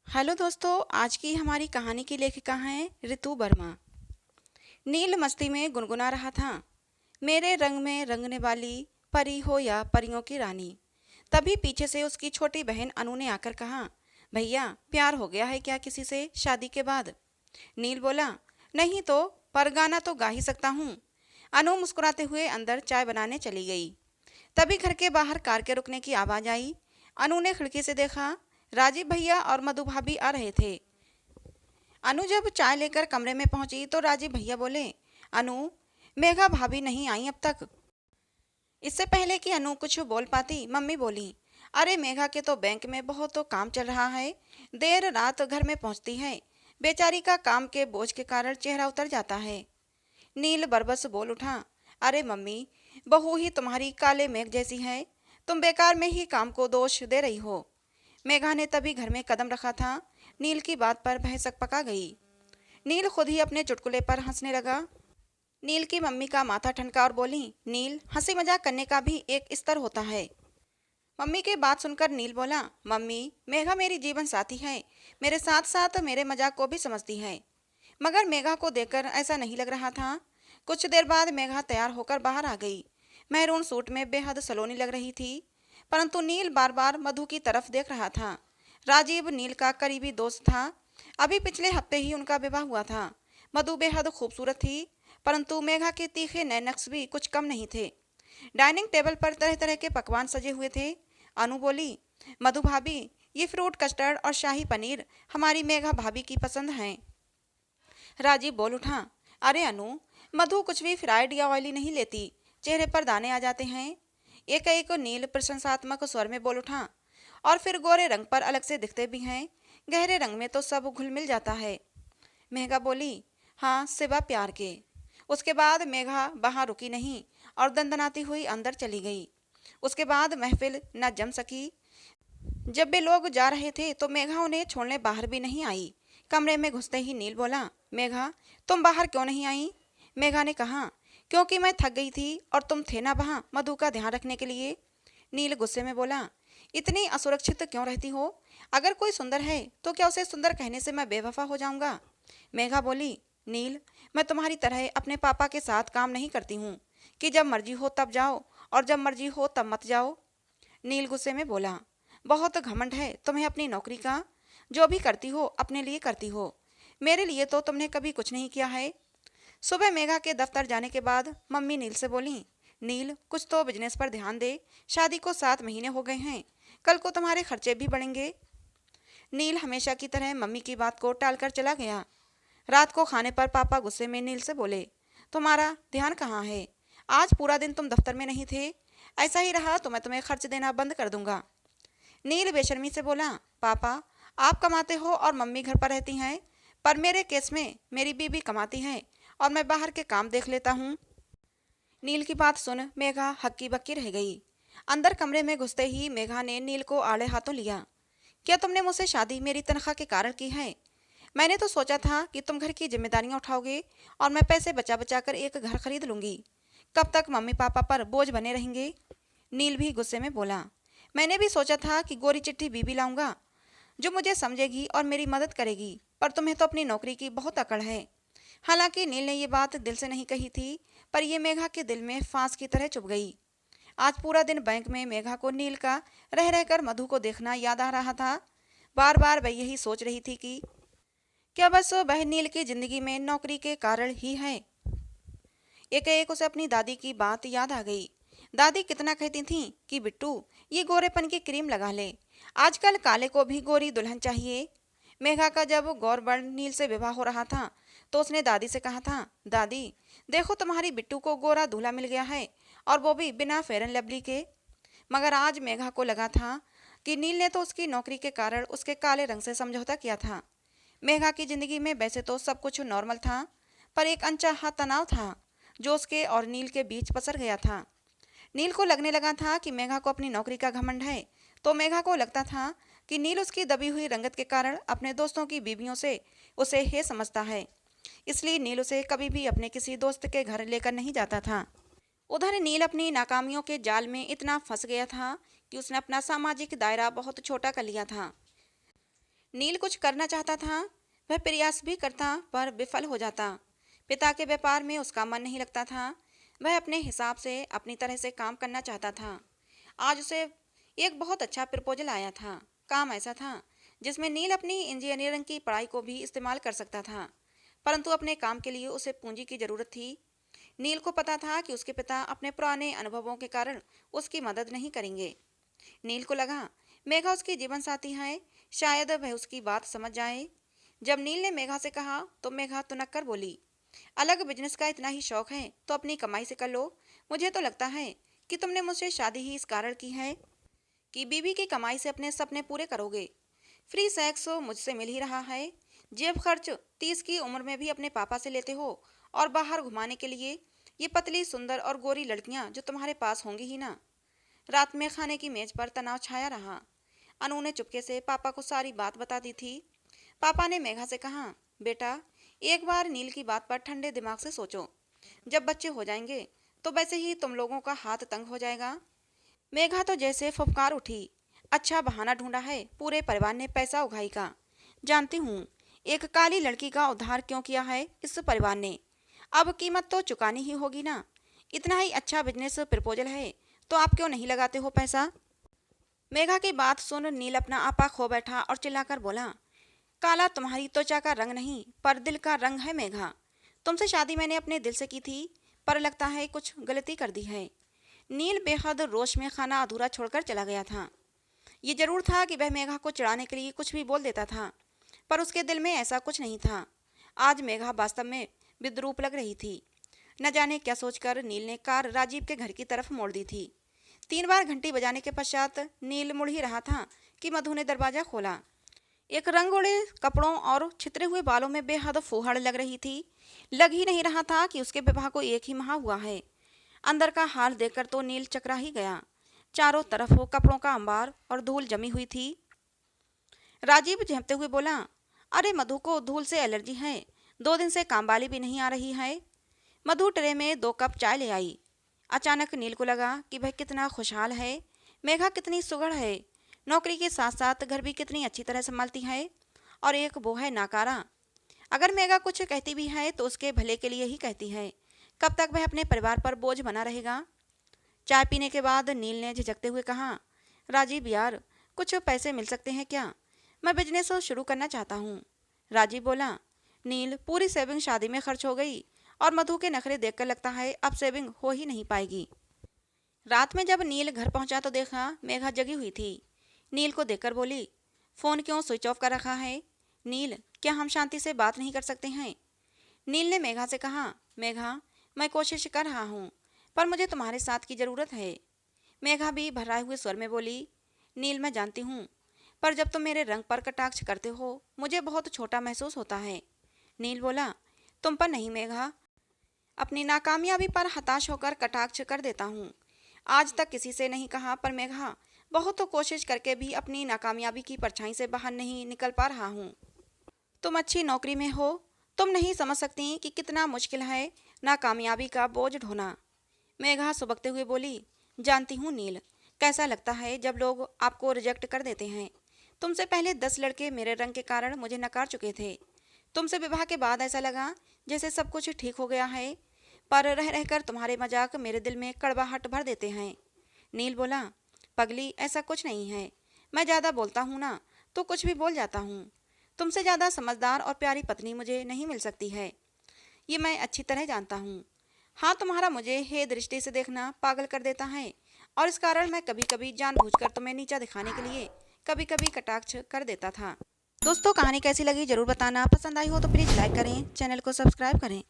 Hello दोस्तों, आज की हमारी कहानी की लेखिका हैं ऋतु वर्मा। नील मस्ती में गुनगुना रहा था, मेरे रंग में रंगने वाली परी हो या परियों की रानी। तभी पीछे से उसकी छोटी बहन अनु ने आकर कहा, भैया प्यार हो गया है क्या किसी से शादी के बाद? नील बोला, नहीं तो, पर गाना तो गा ही सकता हूँ। अनु मुस्कुराते हुए अंदर चाय बनाने चली गई। तभी घर के बाहर कार के रुकने की आवाज आई। अनु ने खिड़की से देखा, राजीव भैया और मधु भाभी आ रहे थे। अनु जब चाय लेकर कमरे में पहुंची तो राजीव भैया बोले, अनु, मेघा भाभी नहीं आई अब तक। इससे पहले कि अनु कुछ बोल पाती, मम्मी बोली, अरे मेघा के तो बैंक में बहुत तो काम चल रहा है, देर रात घर में पहुंचती है। बेचारी का काम के बोझ के कारण चेहरा उतर जाता है। नील बरबस बोल उठा, अरे मम्मी, बहू ही तुम्हारी काले मेघ जैसी है, तुम बेकार में ही काम को दोष दे रही हो। मेघा ने तभी घर में कदम रखा था। नील की बात पर वह सकपका गई। नील खुद ही अपने चुटकुले पर हंसने लगा। नील की मम्मी का माथा ठनका और बोली, नील, हंसी मजाक करने का भी एक स्तर होता है। मम्मी की बात सुनकर नील बोला, मम्मी, मेघा मेरी जीवन साथी है, मेरे साथ साथ मेरे मजाक को भी समझती है। मगर मेघा को देखकर ऐसा नहीं लग रहा था। कुछ देर बाद मेघा तैयार होकर बाहर आ गई। मैरून सूट में बेहद सलोनी लग रही थी, परंतु नील बार बार मधु की तरफ देख रहा था। राजीव नील का करीबी दोस्त था। अभी पिछले हफ्ते ही उनका विवाह हुआ था। मधु बेहद खूबसूरत थी, परंतु मेघा के तीखे नए नक्श भी कुछ कम नहीं थे। डाइनिंग टेबल पर तरह तरह के पकवान सजे हुए थे। अनु बोली, मधु भाभी, ये फ्रूट कस्टर्ड और शाही पनीर हमारी मेघा भाभी की पसंद है। राजीव बोल उठा, अरे अनु, मधु कुछ भी फ्राइड या ऑयली नहीं लेती, चेहरे पर दाने आ जाते हैं। एक एक नील प्रशंसात्मक स्वर में बोल उठा, और फिर गोरे रंग पर अलग से दिखते भी हैं, गहरे रंग में तो सब घुल मिल जाता है। मेघा बोली, हाँ, सिवा प्यार के। उसके बाद मेघा वहां रुकी नहीं और दंदनाती हुई अंदर चली गई। उसके बाद महफिल न जम सकी। जब वे लोग जा रहे थे तो मेघा उन्हें छोड़ने बाहर भी नहीं आई। कमरे में घुसते ही नील बोला, मेघा, तुम बाहर क्यों नहीं आई? मेघा ने कहा, क्योंकि मैं थक गई थी और तुम थे ना वहाँ मधु का ध्यान रखने के लिए। नील गुस्से में बोला, इतनी असुरक्षित क्यों रहती हो? अगर कोई सुंदर है तो क्या उसे सुंदर कहने से मैं बेवफा हो जाऊंगा? मेघा बोली, नील, मैं तुम्हारी तरह अपने पापा के साथ काम नहीं करती हूँ कि जब मर्जी हो तब जाओ और जब मर्जी हो तब मत जाओ। नील गुस्से में बोला, बहुत घमंड है तुम्हें अपनी नौकरी का। जो भी करती हो अपने लिए करती हो, मेरे लिए तो तुमने कभी कुछ नहीं किया है। सुबह मेघा के दफ्तर जाने के बाद मम्मी नील से बोली, नील, कुछ तो बिजनेस पर ध्यान दे, शादी को 7 महीने हो गए हैं, कल को तुम्हारे खर्चे भी बढ़ेंगे। नील हमेशा की तरह मम्मी की बात को टालकर चला गया। रात को खाने पर पापा गुस्से में नील से बोले, तुम्हारा ध्यान कहाँ है? आज पूरा दिन तुम दफ्तर में नहीं थे, ऐसा ही रहा तो मैं तुम्हें खर्च देना बंद कर दूंगा। नील बेशर्मी से बोला, पापा, आप कमाते हो और मम्मी घर पर रहती हैं, पर मेरे केस में मेरी बीबी कमाती है और मैं बाहर के काम देख लेता हूँ। नील की बात सुन मेघा हक्की बक्की रह गई। अंदर कमरे में घुसते ही मेघा ने नील को आड़े हाथों लिया। क्या तुमने मुझसे शादी मेरी तनख्वाह के कारण की है? मैंने तो सोचा था कि तुम घर की जिम्मेदारियां उठाओगे और मैं पैसे बचा बचा कर एक घर खरीद लूंगी। कब तक मम्मी पापा पर बोझ बने रहेंगे? नील भी गुस्से में बोला, मैंने भी सोचा था कि गोरी चिट्ठी बीबी लाऊंगा जो मुझे समझेगी और मेरी मदद करेगी, पर तुम्हें तो अपनी नौकरी की बहुत अकड़ है। हालांकि नील ने ये बात दिल से नहीं कही थी, पर यह मेघा के दिल में फांस की तरह चुभ गई। आज पूरा दिन बैंक में मेघा को नील का रह रहकर मधु को देखना याद आ रहा था। बार बार वह यही सोच रही थी कि क्या बस वह नील की जिंदगी में नौकरी के कारण ही है। एक एक उसे अपनी दादी की बात याद आ गई। दादी कितना कहती थीं कि बिट्टू, ये गोरेपन की क्रीम लगा ले, आजकल काले को भी गोरी दुल्हन चाहिए। मेघा का जब गौरवर्ण नील से विवाह हो रहा था तो उसने दादी से कहा था, दादी, देखो तुम्हारी बिट्टू को गोरा दूल्हा मिल गया है, और वो भी बिना फेयर एंड लवली के। मगर आज मेघा को लगा था कि नील ने तो उसकी नौकरी के कारण उसके काले रंग से समझौता किया था। मेघा की जिंदगी में वैसे तो सब कुछ नॉर्मल था, पर एक अनचाहा तनाव था जो उसके और नील के बीच पसर गया था। नील को लगने लगा था कि मेघा को अपनी नौकरी का घमंड है, तो मेघा को लगता था कि नील उसकी दबी हुई रंगत के कारण अपने दोस्तों की बीवियों से उसे हे समझता है। इसलिए नील उसे कभी भी अपने किसी दोस्त के घर लेकर नहीं जाता था। उधर नील अपनी नाकामियों के जाल में इतना फंस गया था कि उसने अपना सामाजिक दायरा बहुत छोटा कर लिया था। नील कुछ करना चाहता था, वह प्रयास भी करता पर विफल हो जाता। पिता के व्यापार में उसका मन नहीं लगता था। वह अपने हिसाब से अपनी तरह से काम करना चाहता था। आज उसे एक बहुत अच्छा प्रपोजल आया था। काम ऐसा था जिसमें नील अपनी इंजीनियरिंग की पढ़ाई को भी इस्तेमाल कर सकता था, परंतु अपने काम के लिए उसे पूंजी की जरूरत थी। नील को पता था कि उसके पिता अपने पुराने अनुभवों के कारण उसकी मदद नहीं करेंगे। नील को लगा मेघा उसकी जीवन साथी है, शायद वह उसकी बात समझ जाए। जब नील ने मेघा से कहा तो मेघा तुनक कर बोली, अलग बिजनेस का इतना ही शौक है तो अपनी कमाई से कर लो। मुझे तो लगता है कि तुमने मुझसे शादी ही इस कारण की है कि बीवी की कमाई से अपने सपने पूरे करोगे। फ्री सेक्स मुझसे मिल ही रहा है, जेब खर्च 30 की उम्र में भी अपने पापा से लेते हो, और बाहर घुमाने के लिए ये पतली सुंदर और गोरी लड़कियां जो तुम्हारे पास होंगी ही ना। रात में खाने की मेज पर तनाव छाया रहा। अनु ने चुपके से पापा को सारी बात बता दी थी। पापा ने मेघा से कहा, बेटा एक बार नील की बात पर ठंडे दिमाग से सोचो। जब बच्चे हो जाएंगे तो वैसे ही तुम लोगों का हाथ तंग हो जाएगा। मेघा तो जैसे फुफकार उठी, अच्छा बहाना ढूंढा है, पूरे परिवार ने पैसा उगाई का। जानती हूँ एक काली लड़की का उद्धार क्यों किया है इस परिवार ने, अब कीमत तो चुकानी ही होगी ना। इतना ही अच्छा बिजनेस प्रपोजल है तो आप क्यों नहीं लगाते हो पैसा। मेघा की बात सुन नील अपना आपा खो बैठा और चिल्लाकर बोला, काला तुम्हारी त्वचा का रंग नहीं पर दिल का रंग है मेघा। तुमसे शादी मैंने अपने दिल से की थी, पर लगता है कुछ गलती कर दी है। नील बेहद रोश में खाना अधूरा छोड़कर चला गया था। ये जरूर था कि वह मेघा को चिढ़ाने के लिए कुछ भी बोल देता था, पर उसके दिल में ऐसा कुछ नहीं था। आज मेघा वास्तव में विद्रूप लग रही थी। न जाने क्या सोचकर नील ने कार राजीव के घर की तरफ मोड़ दी थी। 3 बार घंटी बजाने के पश्चात नील मुड़ ही रहा था कि मधु ने दरवाजा खोला। एक रंग उड़े कपड़ों और छितरे हुए बालों में बेहद फूहड़ लग रही थी। लग ही नहीं रहा था कि उसके विवाह को 1 ही माह हुआ है। अंदर का हाल देखकर तो नील चकरा ही गया। चारों तरफ वो कपड़ों का अंबार और धूल जमी हुई थी। राजीव झेंपते हुए बोला, अरे मधु को धूल से एलर्जी है, 2 दिन से कामवाली भी नहीं आ रही है। मधु ट्रे में 2 कप चाय ले आई। अचानक नील को लगा कि वह कितना खुशहाल है, मेघा कितनी सुघड़ है, नौकरी के साथ साथ घर भी कितनी अच्छी तरह संभालती है, और एक वो है नाकारा। अगर मेघा कुछ कहती भी है तो उसके भले के लिए ही कहती है। कब तक वह अपने परिवार पर बोझ बना रहेगा। चाय पीने के बाद नील ने झिझकते हुए कहा, राजीव यार कुछ पैसे मिल सकते हैं क्या, मैं बिजनेस शुरू करना चाहता हूँ। राजीव बोला, नील पूरी सेविंग शादी में खर्च हो गई और मधु के नखरे देखकर लगता है अब सेविंग हो ही नहीं पाएगी। रात में जब नील घर पहुंचा तो देखा मेघा जगी हुई थी। नील को देखकर बोली, फ़ोन क्यों स्विच ऑफ कर रखा है। नील क्या हम शांति से बात नहीं कर सकते हैं। नील ने मेघा से कहा, मेघा मैं कोशिश कर रहा हूँ पर मुझे तुम्हारे साथ की ज़रूरत है। मेघा भी भर्राए हुए स्वर में बोली, नील मैं जानती हूँ, पर जब तुम मेरे रंग पर कटाक्ष करते हो मुझे बहुत छोटा महसूस होता है। नील बोला, तुम पर नहीं मेघा, अपनी नाकामयाबी पर हताश होकर कटाक्ष कर देता हूँ। आज तक किसी से नहीं कहा, पर मेघा बहुत तो कोशिश करके भी अपनी नाकामयाबी की परछाई से बाहर नहीं निकल पा रहा हूँ। तुम अच्छी नौकरी में हो, तुम नहीं समझ सकती कि कितना मुश्किल है नाकामयाबी का बोझ ढोना। मेघा सुबकते हुए बोली, जानती हूँ नील, कैसा लगता है जब लोग आपको रिजेक्ट कर देते हैं। तुमसे पहले 10 लड़के मेरे रंग के कारण मुझे नकार चुके थे। तुमसे विवाह के बाद ऐसा लगा जैसे सब कुछ ठीक हो गया है, पर रह रहकर तुम्हारे मजाक मेरे दिल में कड़वाहट भर देते हैं। नील बोला, पगली ऐसा कुछ नहीं है, मैं ज़्यादा बोलता हूँ ना तो कुछ भी बोल जाता हूँ। तुमसे ज़्यादा समझदार और प्यारी पत्नी मुझे नहीं मिल सकती है, ये मैं अच्छी तरह जानता हूँ। हाँ तुम्हारा मुझे हे दृष्टि से देखना पागल कर देता है, और इस कारण मैं कभी कभी जानबूझकर तुम्हें नीचा दिखाने के लिए कभी कभी कटाक्ष कर देता था। दोस्तों कहानी कैसी लगी जरूर बताना, पसंद आई हो तो प्लीज़ लाइक करें, चैनल को सब्सक्राइब करें।